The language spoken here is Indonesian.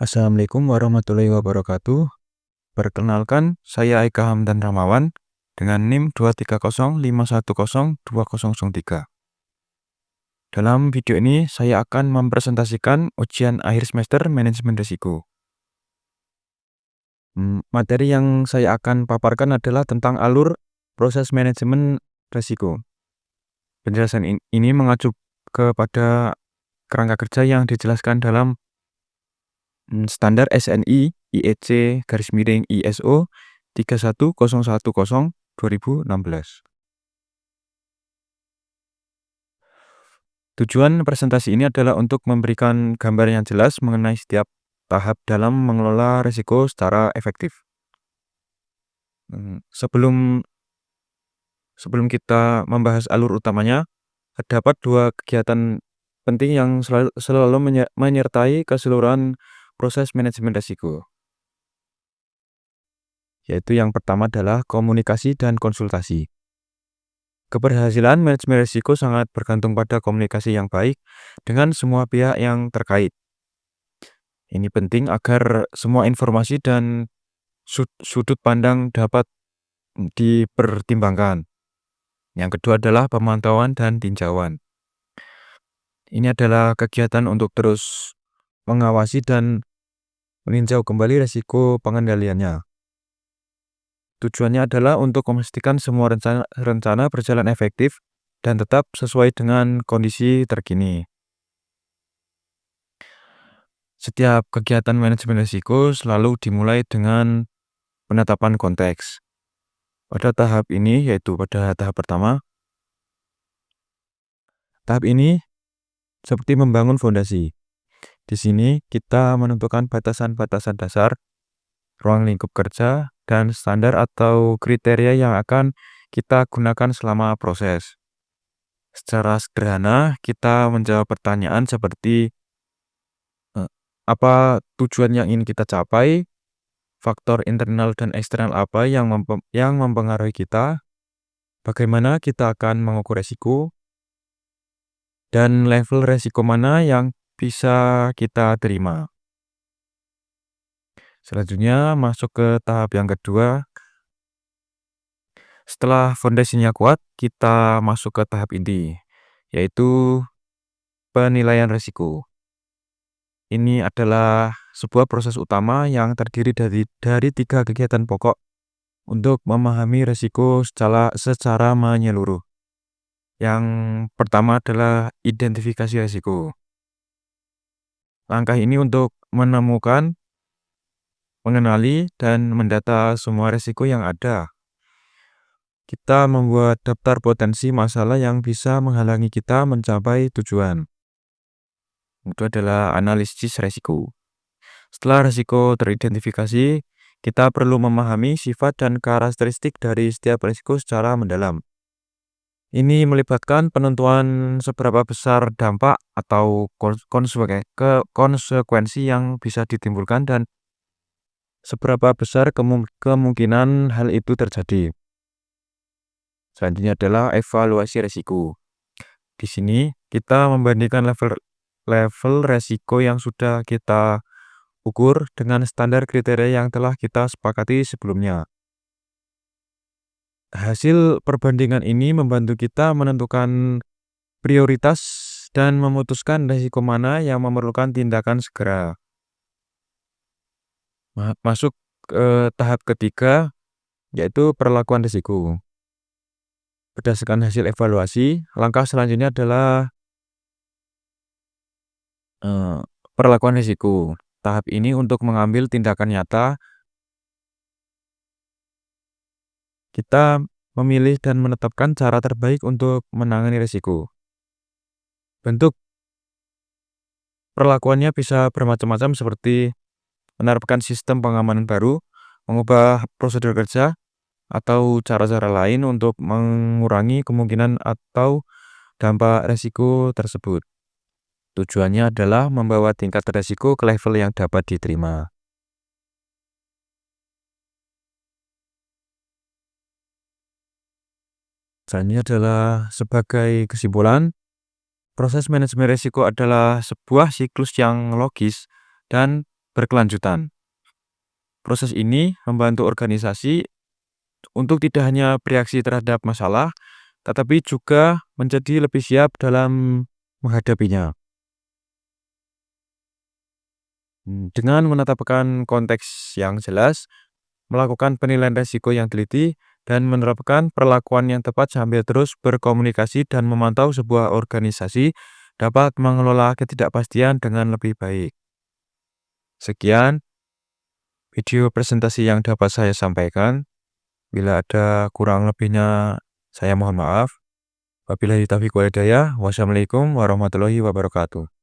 Assalamualaikum warahmatullahi wabarakatuh. Perkenalkan, saya Aika Hamdan Ramawan dengan NIM 230510203. Dalam video ini, saya akan mempresentasikan ujian akhir semester manajemen risiko. Materi yang saya akan paparkan adalah tentang alur proses manajemen risiko. Penjelasan ini mengacu kepada kerangka kerja yang dijelaskan dalam standar SNI IEC/ISO 31010/2016. Tujuan presentasi ini adalah untuk memberikan gambar yang jelas mengenai setiap tahap dalam mengelola risiko secara efektif. Sebelum kita membahas alur utamanya, terdapat dua kegiatan penting yang selalu menyertai keseluruhan proses manajemen risiko. Yaitu yang pertama adalah komunikasi dan konsultasi. Keberhasilan manajemen risiko sangat bergantung pada komunikasi yang baik dengan semua pihak yang terkait. Ini penting agar semua informasi dan sudut pandang dapat dipertimbangkan. Yang kedua adalah pemantauan dan tinjauan. Ini adalah kegiatan untuk terus mengawasi dan meninjau kembali risiko pengendaliannya. Tujuannya adalah untuk memastikan semua rencana berjalan efektif dan tetap sesuai dengan kondisi terkini. Setiap kegiatan manajemen risiko selalu dimulai dengan penetapan konteks. Pada tahap ini, yaitu pada tahap pertama, tahap ini seperti membangun fondasi. Di sini kita menentukan batasan-batasan dasar, ruang lingkup kerja, dan standar atau kriteria yang akan kita gunakan selama proses. Secara sederhana, kita menjawab pertanyaan seperti apa tujuan yang ingin kita capai, faktor internal dan eksternal apa yang mempengaruhi kita, bagaimana kita akan mengukur risiko, dan level risiko mana yang bisa kita terima. Selanjutnya masuk ke tahap yang kedua. Setelah fondasinya kuat, kita masuk ke tahap inti, yaitu penilaian risiko. Ini adalah sebuah proses utama yang terdiri dari 3 kegiatan pokok untuk memahami risiko secara menyeluruh. Yang pertama adalah identifikasi risiko. Langkah ini untuk menemukan, mengenali, dan mendata semua risiko yang ada. Kita membuat daftar potensi masalah yang bisa menghalangi kita mencapai tujuan. Itu adalah analisis risiko. Setelah risiko teridentifikasi, kita perlu memahami sifat dan karakteristik dari setiap risiko secara mendalam. Ini melibatkan penentuan seberapa besar dampak atau konsekuensi yang bisa ditimbulkan dan seberapa besar kemungkinan hal itu terjadi. Selanjutnya adalah evaluasi risiko. Di sini kita membandingkan level risiko yang sudah kita ukur dengan standar kriteria yang telah kita sepakati sebelumnya. Hasil perbandingan ini membantu kita menentukan prioritas dan memutuskan risiko mana yang memerlukan tindakan segera. Masuk ke tahap ketiga, yaitu perlakuan risiko. Berdasarkan hasil evaluasi, langkah selanjutnya adalah perlakuan risiko. Tahap ini untuk mengambil tindakan nyata. Kita memilih dan menetapkan cara terbaik untuk menangani risiko. Bentuk perlakuannya bisa bermacam-macam seperti menerapkan sistem pengamanan baru, mengubah prosedur kerja, atau cara-cara lain untuk mengurangi kemungkinan atau dampak risiko tersebut. Tujuannya adalah membawa tingkat risiko ke level yang dapat diterima. Selanjutnya adalah sebagai kesimpulan, proses manajemen risiko adalah sebuah siklus yang logis dan berkelanjutan. Proses ini membantu organisasi untuk tidak hanya bereaksi terhadap masalah, tetapi juga menjadi lebih siap dalam menghadapinya. Dengan menetapkan konteks yang jelas, melakukan penilaian risiko yang teliti, dan menerapkan perlakuan yang tepat sambil terus berkomunikasi dan memantau sebuah organisasi dapat mengelola ketidakpastian dengan lebih baik. Sekian video presentasi yang dapat saya sampaikan. Bila ada kurang lebihnya, saya mohon maaf. Wabillahi taufiq wal hidayah. Wassalamualaikum warahmatullahi wabarakatuh.